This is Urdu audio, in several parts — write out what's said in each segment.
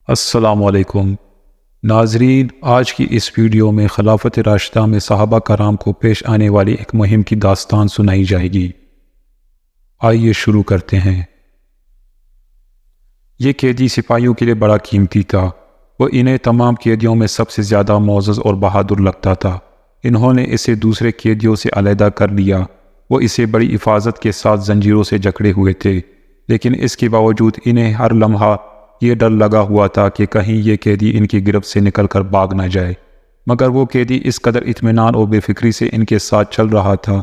السلام علیکم ناظرین، آج کی اس ویڈیو میں خلافت راشدہ میں صحابہ کرام کو پیش آنے والی ایک مہم کی داستان سنائی جائے گی۔ آئیے شروع کرتے ہیں۔ یہ قیدی سپاہیوں کے لیے بڑا قیمتی تھا۔ وہ انہیں تمام قیدیوں میں سب سے زیادہ معزز اور بہادر لگتا تھا۔ انہوں نے اسے دوسرے قیدیوں سے علیحدہ کر لیا۔ وہ اسے بڑی حفاظت کے ساتھ زنجیروں سے جکڑے ہوئے تھے، لیکن اس کے باوجود انہیں ہر لمحہ یہ ڈر لگا ہوا تھا کہ کہیں یہ قیدی ان کی گرفت سے نکل کر بھاگ نہ جائے۔ مگر وہ قیدی اس قدر اطمینان اور بے فکری سے ان کے ساتھ چل رہا تھا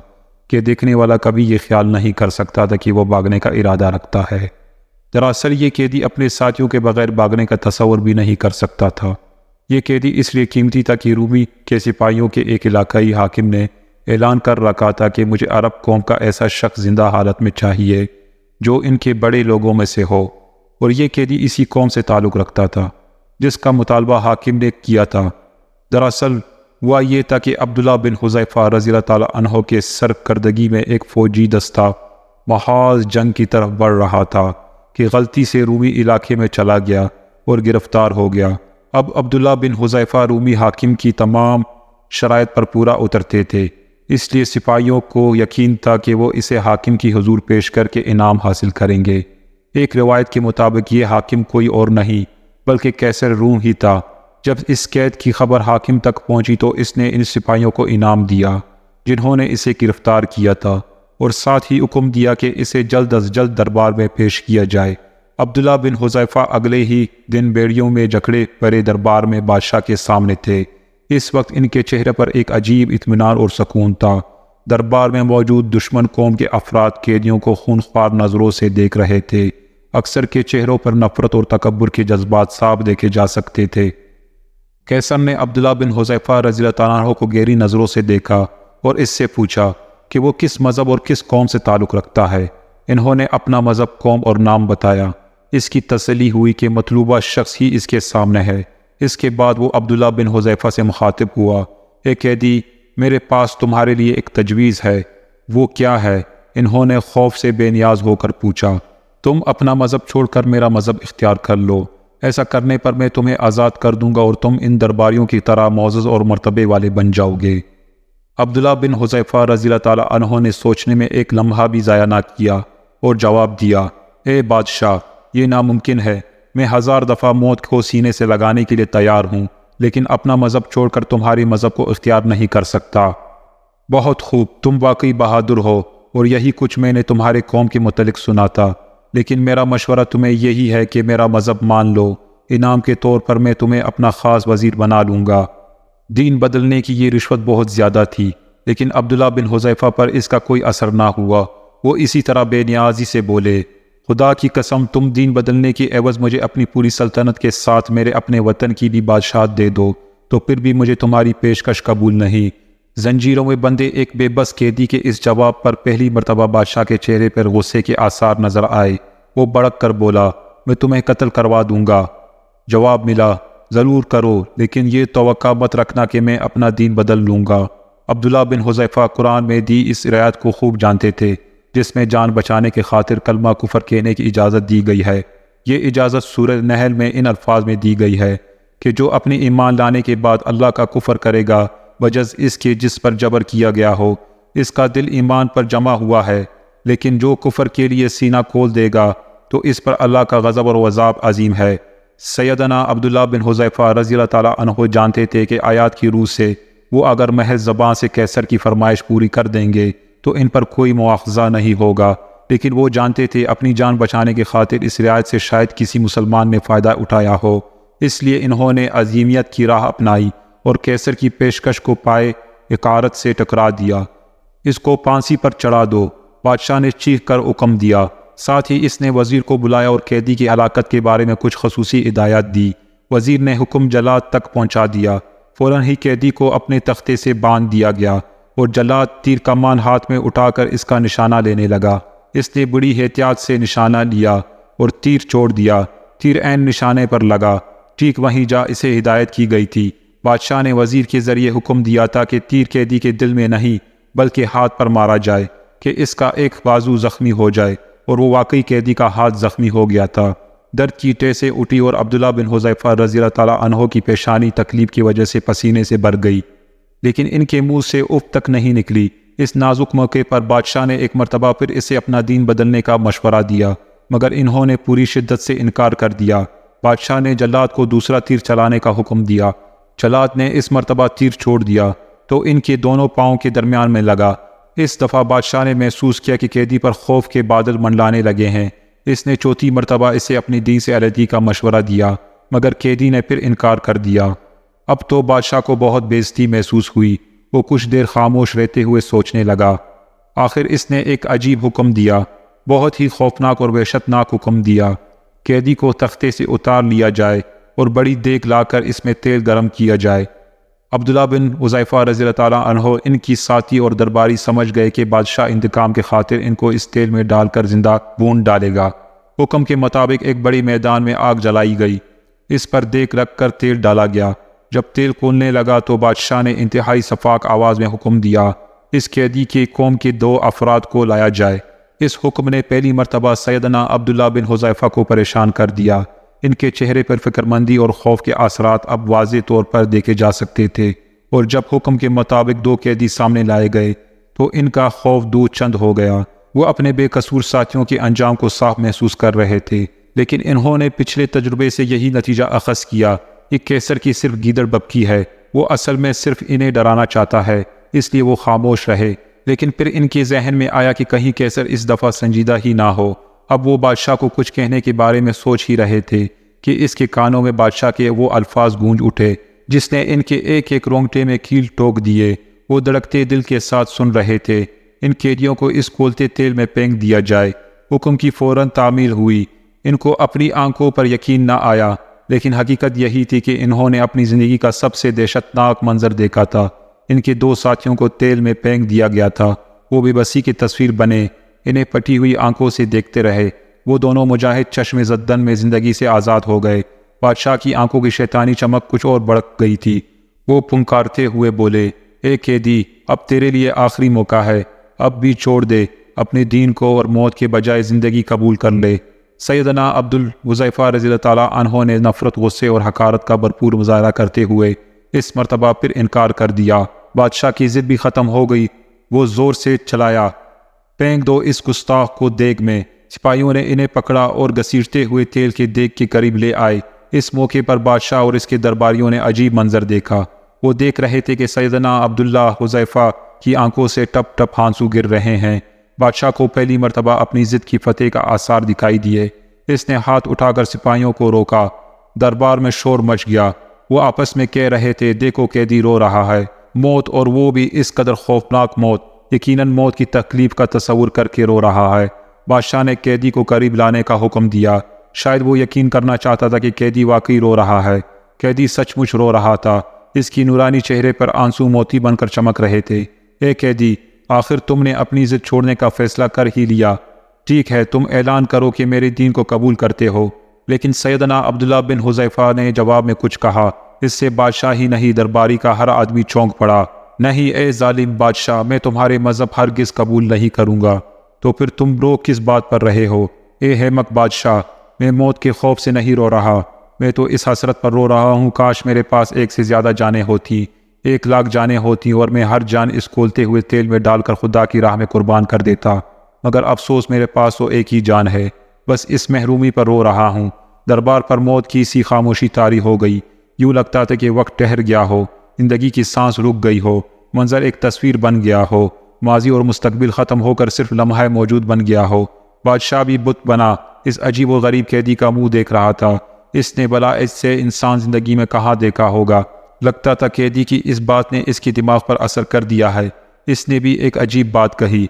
کہ دیکھنے والا کبھی یہ خیال نہیں کر سکتا تھا کہ وہ بھاگنے کا ارادہ رکھتا ہے۔ دراصل یہ قیدی اپنے ساتھیوں کے بغیر بھاگنے کا تصور بھی نہیں کر سکتا تھا۔ یہ قیدی اس لیے قیمتی تھا کہ رومی کے سپاہیوں کے ایک علاقائی حاکم نے اعلان کر رکھا تھا کہ مجھے عرب قوم کا ایسا شخص زندہ حالت میں چاہیے جو ان کے بڑے لوگوں میں سے ہو، اور یہ قیدی اسی قوم سے تعلق رکھتا تھا جس کا مطالبہ حاکم نے کیا تھا۔ دراصل ہوا یہ تھا کہ عبداللہ بن حذیفہ رضی اللہ تعالیٰ عنہ کے سرکردگی میں ایک فوجی دستہ محاذ جنگ کی طرف بڑھ رہا تھا کہ غلطی سے رومی علاقے میں چلا گیا اور گرفتار ہو گیا۔ اب عبداللہ بن حذیفہ رومی حاکم کی تمام شرائط پر پورا اترتے تھے، اس لیے سپاہیوں کو یقین تھا کہ وہ اسے حاکم کی حضور پیش کر کے انعام حاصل کریں گے۔ ایک روایت کے مطابق یہ حاکم کوئی اور نہیں بلکہ قیصر روم ہی تھا۔ جب اس قید کی خبر حاکم تک پہنچی تو اس نے ان سپاہیوں کو انعام دیا جنہوں نے اسے گرفتار کیا تھا، اور ساتھ ہی حکم دیا کہ اسے جلد از جلد دربار میں پیش کیا جائے۔ عبداللہ بن حذیفہ اگلے ہی دن بیڑیوں میں جکڑے پڑے دربار میں بادشاہ کے سامنے تھے۔ اس وقت ان کے چہرے پر ایک عجیب اطمینان اور سکون تھا۔ دربار میں موجود دشمن قوم کے افراد قیدیوں کو خونخوار نظروں سے دیکھ رہے تھے۔ اکثر کے چہروں پر نفرت اور تکبر کے جذبات صاف دیکھے جا سکتے تھے۔ قیصر نے عبداللہ بن حذیفہ رضی اللہ تعالیٰ عنہ کو گہری نظروں سے دیکھا اور اس سے پوچھا کہ وہ کس مذہب اور کس قوم سے تعلق رکھتا ہے۔ انہوں نے اپنا مذہب، قوم اور نام بتایا۔ اس کی تسلی ہوئی کہ مطلوبہ شخص ہی اس کے سامنے ہے۔ اس کے بعد وہ عبداللہ بن حذیفہ سے مخاطب ہوا، اے قیدی، میرے پاس تمہارے لیے ایک تجویز ہے۔ وہ کیا ہے؟ انہوں نے خوف سے بے نیاز ہو کر پوچھا۔ تم اپنا مذہب چھوڑ کر میرا مذہب اختیار کر لو۔ ایسا کرنے پر میں تمہیں آزاد کر دوں گا اور تم ان درباریوں کی طرح معزز اور مرتبے والے بن جاؤ گے۔ عبداللہ بن حذیفہ رضی اللہ تعالیٰ عنہ نے سوچنے میں ایک لمحہ بھی ضائع نہ کیا اور جواب دیا، اے بادشاہ، یہ ناممکن ہے۔ میں 1000 دفعہ موت کو سینے سے لگانے کے لیے تیار ہوں، لیکن اپنا مذہب چھوڑ کر تمہاری مذہب کو اختیار نہیں کر سکتا۔ بہت خوب، تم واقعی بہادر ہو، اور یہی کچھ میں نے تمہارے قوم کے متعلق سنا تھا، لیکن میرا مشورہ تمہیں یہی ہے کہ میرا مذہب مان لو۔ انعام کے طور پر میں تمہیں اپنا خاص وزیر بنا لوں گا۔ دین بدلنے کی یہ رشوت بہت زیادہ تھی، لیکن عبداللہ بن حذیفہ پر اس کا کوئی اثر نہ ہوا۔ وہ اسی طرح بے نیازی سے بولے، خدا کی قسم، تم دین بدلنے کی عوض مجھے اپنی پوری سلطنت کے ساتھ میرے اپنے وطن کی بھی بادشاہت دے دو، تو پھر بھی مجھے تمہاری پیشکش قبول نہیں۔ زنجیروں میں بندے ایک بے بس قیدی کے اس جواب پر پہلی مرتبہ بادشاہ کے چہرے پر غصے کے آثار نظر آئے۔ وہ بڑک کر بولا، میں تمہیں قتل کروا دوں گا۔ جواب ملا، ضرور کرو، لیکن یہ توقع مت رکھنا کہ میں اپنا دین بدل لوں گا۔ عبداللہ بن حذیفہ قرآن میں دی اس رعایت کو خوب جانتے تھے، جس میں جان بچانے کے خاطر کلمہ کفر کہنے کی اجازت دی گئی ہے۔ یہ اجازت سورہ نحل میں ان الفاظ میں دی گئی ہے کہ جو اپنے ایمان لانے کے بعد اللہ کا کفر کرے گا بجز اس کے جس پر جبر کیا گیا ہو، اس کا دل ایمان پر جمع ہوا ہے، لیکن جو کفر کے لیے سینہ کھول دے گا تو اس پر اللہ کا غضب اور عذاب عظیم ہے۔ سیدنا عبداللہ بن حذیفہ رضی اللہ تعالیٰ عنہ جانتے تھے کہ آیات کی روح سے وہ اگر محض زبان سے قیصر کی فرمائش پوری کر دیں گے تو ان پر کوئی مواخذہ نہیں ہوگا، لیکن وہ جانتے تھے اپنی جان بچانے کی خاطر اس رعایت سے شاید کسی مسلمان نے فائدہ اٹھایا ہو، اس لیے انہوں نے عظیمیت کی راہ اپنائی اور قیصر کی پیشکش کو پائے اقارت سے ٹکرا دیا۔ اس کو پھانسی پر چڑھا دو، بادشاہ نے چیخ کر حکم دیا۔ ساتھ ہی اس نے وزیر کو بلایا اور قیدی کی ہلاکت کے بارے میں کچھ خصوصی ہدایات دی۔ وزیر نے حکم جلاد تک پہنچا دیا۔ فوراً ہی قیدی کو اپنے تختے سے باندھ دیا گیا اور جلاد تیر کمان ہاتھ میں اٹھا کر اس کا نشانہ لینے لگا۔ اس نے بڑی احتیاط سے نشانہ لیا اور تیر چھوڑ دیا۔ تیر عین نشانے پر لگا، ٹھیک وہیں جا اسے ہدایت کی گئی تھی۔ بادشاہ نے وزیر کے ذریعے حکم دیا تھا کہ تیر قیدی کے دل میں نہیں بلکہ ہاتھ پر مارا جائے کہ اس کا ایک بازو زخمی ہو جائے، اور وہ واقعی قیدی کا ہاتھ زخمی ہو گیا تھا۔ درد کی ٹیسیں اٹھی اور عبداللہ بن حذیفہ رضی اللہ تعالیٰ عنہ کی پیشانی تکلیف کی وجہ سے پسینے سے بھر گئی، لیکن ان کے منہ سے اف تک نہیں نکلی۔ اس نازک موقع پر بادشاہ نے ایک مرتبہ پھر اسے اپنا دین بدلنے کا مشورہ دیا، مگر انہوں نے پوری شدت سے انکار کر دیا۔ بادشاہ نے جلاد کو دوسرا تیر چلانے کا حکم دیا۔ جلاد نے اس مرتبہ تیر چھوڑ دیا تو ان کے دونوں پاؤں کے درمیان میں لگا۔ اس دفعہ بادشاہ نے محسوس کیا کہ قیدی پر خوف کے بادل منڈلانے لگے ہیں۔ اس نے چوتھی مرتبہ اسے اپنی دین سے علیحدگی کا مشورہ دیا، مگر قیدی نے پھر انکار کر دیا۔ اب تو بادشاہ کو بہت بے عزتی محسوس ہوئی۔ وہ کچھ دیر خاموش رہتے ہوئے سوچنے لگا۔ آخر اس نے ایک عجیب حکم دیا، بہت ہی خوفناک اور وحشتناک حکم دیا۔ قیدی کو تختے سے اتار لیا جائے اور بڑی دیگ لا کر اس میں تیل گرم کیا جائے۔ عبداللہ بن حذیفہ رضی اللہ تعالیٰ عنہ ان کی ساتھی اور درباری سمجھ گئے کہ بادشاہ انتقام کے خاطر ان کو اس تیل میں ڈال کر زندہ بھون ڈالے گا۔ حکم کے مطابق ایک بڑی میدان میں آگ جلائی گئی، اس پر دیگ رکھ کر تیل ڈالا گیا۔ جب تیل کھولنے لگا تو بادشاہ نے انتہائی شفاف آواز میں حکم دیا، اس قیدی کی قوم کے 2 افراد کو لایا جائے۔ اس حکم نے پہلی مرتبہ سیدنا عبداللہ بن حذیفہ کو پریشان کر دیا۔ ان کے چہرے پر فکرمندی اور خوف کے اثرات اب واضح طور پر دیکھے جا سکتے تھے، اور جب حکم کے مطابق 2 قیدی سامنے لائے گئے تو ان کا خوف دو چند ہو گیا۔ وہ اپنے بے قصور ساتھیوں کے انجام کو صاف محسوس کر رہے تھے، لیکن انہوں نے پچھلے تجربے سے یہی نتیجہ اخذ کیا کہ قیصر کی صرف گیدڑ ببکی ہے، وہ اصل میں صرف انہیں ڈرانا چاہتا ہے، اس لیے وہ خاموش رہے۔ لیکن پھر ان کے ذہن میں آیا کہ کہیں قیصر اس دفعہ سنجیدہ ہی نہ ہو۔ اب وہ بادشاہ کو کچھ کہنے کے بارے میں سوچ ہی رہے تھے کہ اس کے کانوں میں بادشاہ کے وہ الفاظ گونج اٹھے جس نے ان کے ایک ایک رونگٹے میں کیل ٹوک دیے۔ وہ دھڑکتے دل کے ساتھ سن رہے تھے، ان قیدیوں کو اس کھولتے تیل میں پھینک دیا جائے۔ حکم کی فوراً تعمیل ہوئی۔ ان کو اپنی آنکھوں پر یقین نہ آیا، لیکن حقیقت یہی تھی کہ انہوں نے اپنی زندگی کا سب سے دہشتناک منظر دیکھا تھا۔ ان کے 2 ساتھیوں کو تیل میں پھینک دیا گیا تھا، وہ بے بسی کی تصویر بنے، انہیں پھٹی ہوئی آنکھوں سے دیکھتے رہے۔ وہ دونوں مجاہد چشم زدن میں زندگی سے آزاد ہو گئے۔ بادشاہ کی آنکھوں کی شیطانی چمک کچھ اور بڑھ گئی تھی۔ وہ پھنکارتے ہوئے بولے، اے قیدی، اب تیرے لیے آخری موقع ہے، اب بھی چھوڑ دے، اپنے دین کو اور موت کے بجائے زندگی قبول کر لے۔ سیدنا عبدالحذیفہ رضی اللہ تعالیٰ عنہ نے نفرت، غصے اور حقارت کا بھرپور مظاہرہ کرتے ہوئے اس مرتبہ پھر انکار کر دیا۔ بادشاہ کی ضد بھی ختم ہو گئی۔ وہ زور سے چلایا، پھینک دو اس گستاخ کو دیگ میں۔ سپاہیوں نے انہیں پکڑا اور گھسیٹتے ہوئے تیل کے دیگ کے قریب لے آئے۔ اس موقع پر بادشاہ اور اس کے درباریوں نے عجیب منظر دیکھا۔ وہ دیکھ رہے تھے کہ سیدنا عبداللہ حذیفہ کی آنکھوں سے ٹپ ٹپ آنسو گر رہے ہیں۔ بادشاہ کو پہلی مرتبہ اپنی ضد کی فتح کا آثار دکھائی دیے۔ اس نے ہاتھ اٹھا کر سپاہیوں کو روکا۔ دربار میں شور مچ گیا۔ وہ آپس میں کہہ رہے تھے، دیکھو قیدی رو رہا ہے، موت، اور وہ بھی اس قدر خوفناک موت، یقیناً موت کی تکلیف کا تصور کر کے رو رہا ہے۔ بادشاہ نے قیدی کو قریب لانے کا حکم دیا۔ شاید وہ یقین کرنا چاہتا تھا کہ قیدی واقعی رو رہا ہے۔ قیدی سچ مچ رو رہا تھا، اس کی نورانی چہرے پر آنسو موتی بن کر چمک رہے تھے۔ اے قیدی، آخر تم نے اپنی ضد چھوڑنے کا فیصلہ کر ہی لیا۔ ٹھیک ہے، تم اعلان کرو کہ میرے دین کو قبول کرتے ہو۔ لیکن سیدنا عبداللہ بن حذیفہ نے جواب میں کچھ کہا۔ اس سے بادشاہ ہی نہیں، درباری کا ہر آدمی چونک پڑا۔ نہیں اے ظالم بادشاہ، میں تمہارے مذہب ہرگز قبول نہیں کروں گا۔ تو پھر تم رو کس بات پر رہے ہو؟ اے حمق بادشاہ، میں موت کے خوف سے نہیں رو رہا، میں تو اس حسرت پر رو رہا ہوں، کاش میرے پاس 1 سے زیادہ جانیں ہوتی، 1,00,000 جانیں ہوتی اور میں ہر جان اس کھولتے ہوئے تیل میں ڈال کر خدا کی راہ میں قربان کر دیتا۔ مگر افسوس، میرے پاس تو 1 ہی جان ہے، بس اس محرومی پر رو رہا ہوں۔ دربار پر موت کی سی خاموشی طاری ہو گئی، یوں لگتا تھا کہ وقت ٹھہر گیا ہو، زندگی کی سانس رک گئی ہو، منظر ایک تصویر بن گیا ہو، ماضی اور مستقبل ختم ہو کر صرف لمحہ موجود بن گیا ہو۔ بادشاہ بھی بت بنا، اس عجیب و غریب قیدی کا منہ دیکھ رہا تھا۔ اس نے بلا اس سے انسان زندگی میں کہاں دیکھا ہوگا۔ لگتا تھا قیدی کی اس بات نے اس کی دماغ پر اثر کر دیا ہے۔ اس نے بھی ایک عجیب بات کہی،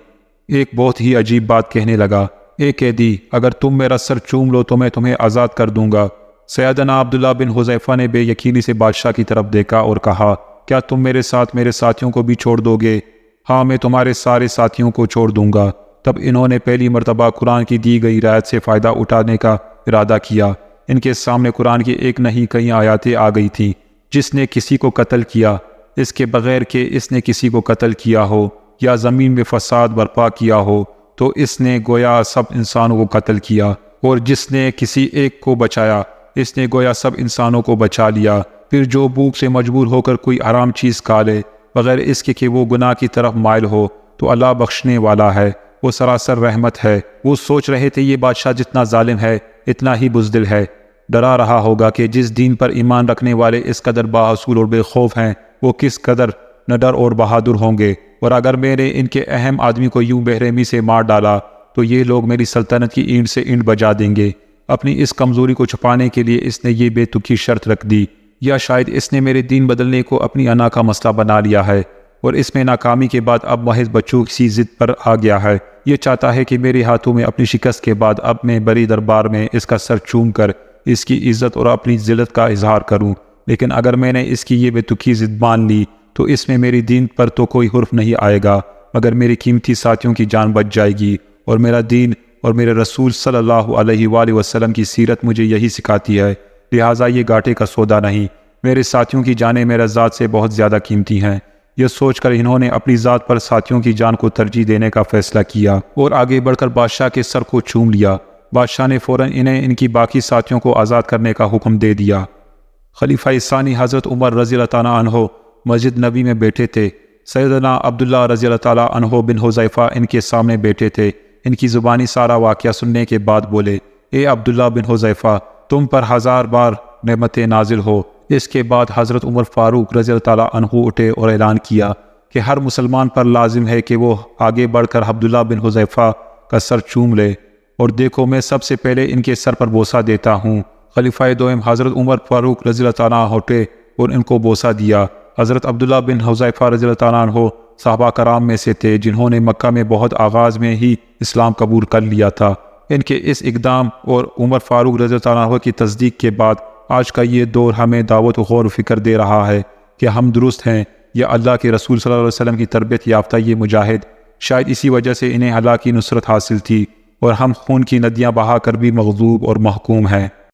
ایک بہت ہی عجیب بات کہنے لگا، اے قیدی، اگر تم میرا سر چوم لو تو میں تمہیں آزاد کر دوں گا۔ سیدنا عبداللہ بن حذیفہ نے بے یقینی سے بادشاہ کی طرف دیکھا اور کہا، کیا تم میرے ساتھ میرے ساتھیوں کو بھی چھوڑ دو گے؟ ہاں، میں تمہارے سارے ساتھیوں کو چھوڑ دوں گا۔ تب انہوں نے پہلی مرتبہ قرآن کی دی گئی رعایت سے فائدہ اٹھانے کا ارادہ کیا۔ ان کے سامنے قرآن کی ایک نہیں کئی آیاتیں آ گئی تھیں۔ جس نے کسی کو قتل کیا، اس کے بغیر کہ اس نے کسی کو قتل کیا ہو یا زمین میں فساد برپا کیا ہو، تو اس نے گویا سب انسانوں کو قتل کیا، اور جس نے کسی ایک کو بچایا اس نے گویا سب انسانوں کو بچا لیا۔ پھر جو بھوک سے مجبور ہو کر کوئی حرام چیز کھا لے بغیر اس کے کہ وہ گناہ کی طرف مائل ہو تو اللہ بخشنے والا ہے، وہ سراسر رحمت ہے۔ وہ سوچ رہے تھے یہ بادشاہ جتنا ظالم ہے اتنا ہی بزدل ہے۔ ڈرا رہا ہوگا کہ جس دین پر ایمان رکھنے والے اس قدر باحصول اور بے خوف ہیں وہ کس قدر نڈر اور بہادر ہوں گے، اور اگر میں نے ان کے اہم آدمی کو یوں بے رحمی سے مار ڈالا تو یہ لوگ میری سلطنت کی اینٹ سے اینٹ بجا دیں گے۔ اپنی اس کمزوری کو چھپانے کے لیے اس نے یہ بے تکی شرط رکھ دی، یا شاید اس نے میرے دین بدلنے کو اپنی انا کا مسئلہ بنا لیا ہے اور اس میں ناکامی کے بعد اب محض بچوں کی ضد پر آ گیا ہے۔ یہ چاہتا ہے کہ میرے ہاتھوں میں اپنی شکست کے بعد اب میں بڑی دربار میں اس کا سر چوم کر اس کی عزت اور اپنی ذلت کا اظہار کروں، لیکن اگر میں نے اس کی یہ بے تکی ضد مان لی تو اس میں میری دین پر تو کوئی حرف نہیں آئے گا مگر میری قیمتی ساتھیوں کی جان بچ جائے گی، اور میرا دین اور میرے رسول صلی اللہ علیہ وآلہ وسلم کی سیرت مجھے یہی سکھاتی ہے، لہٰذا یہ گھاٹے کا سودا نہیں۔ میرے ساتھیوں کی جانیں میرے ذات سے بہت زیادہ قیمتی ہیں۔ یہ سوچ کر انہوں نے اپنی ذات پر ساتھیوں کی جان کو ترجیح دینے کا فیصلہ کیا اور آگے بڑھ کر بادشاہ کے سر کو چوم لیا۔ بادشاہ نے فوراً انہیں ان کی باقی ساتھیوں کو آزاد کرنے کا حکم دے دیا۔ خلیفہ ثانی حضرت عمر رضی اللہ تعالیٰ عنہ مسجد نبی میں بیٹھے تھے۔ سیدنا عبداللہ رضی اللہ تعالیٰ عنہ بن حذیفہ ان کے سامنے بیٹھے تھے۔ ان کی زبانی سارا واقعہ سننے کے بعد بولے، اے عبداللہ بن حذیفہ، تم پر 1000 بار نعمتیں نازل ہو۔ اس کے بعد حضرت عمر فاروق رضی اللہ تعالیٰ عنہ اٹھے اور اعلان کیا کہ ہر مسلمان پر لازم ہے کہ وہ آگے بڑھ کر عبداللہ بن حذیفہ کا سر چوم لے، اور دیکھو میں سب سے پہلے ان کے سر پر بوسہ دیتا ہوں۔ خلیفہ دوم حضرت عمر فاروق رضی اللہ تعالیٰ عنہ اٹھے اور ان کو بوسہ دیا۔ حضرت عبداللہ بن حذیفہ رضی اللہ تعالیٰ عنہ صحابہ کرام میں سے تھے جنہوں نے مکہ میں بہت آغاز میں ہی اسلام قبول کر لیا تھا۔ ان کے اس اقدام اور عمر فاروق رضی اللہ تعالیٰ عنہ کی تصدیق کے بعد آج کا یہ دور ہمیں دعوت و غور و فکر دے رہا ہے کہ ہم درست ہیں یا اللہ کے رسول صلی اللہ علیہ وسلم کی تربیت یافتہ یہ مجاہد، شاید اسی وجہ سے انہیں اللہ کی نصرت حاصل تھی اور ہم خون کی ندیاں بہا کر بھی مغلوب اور محکوم ہیں۔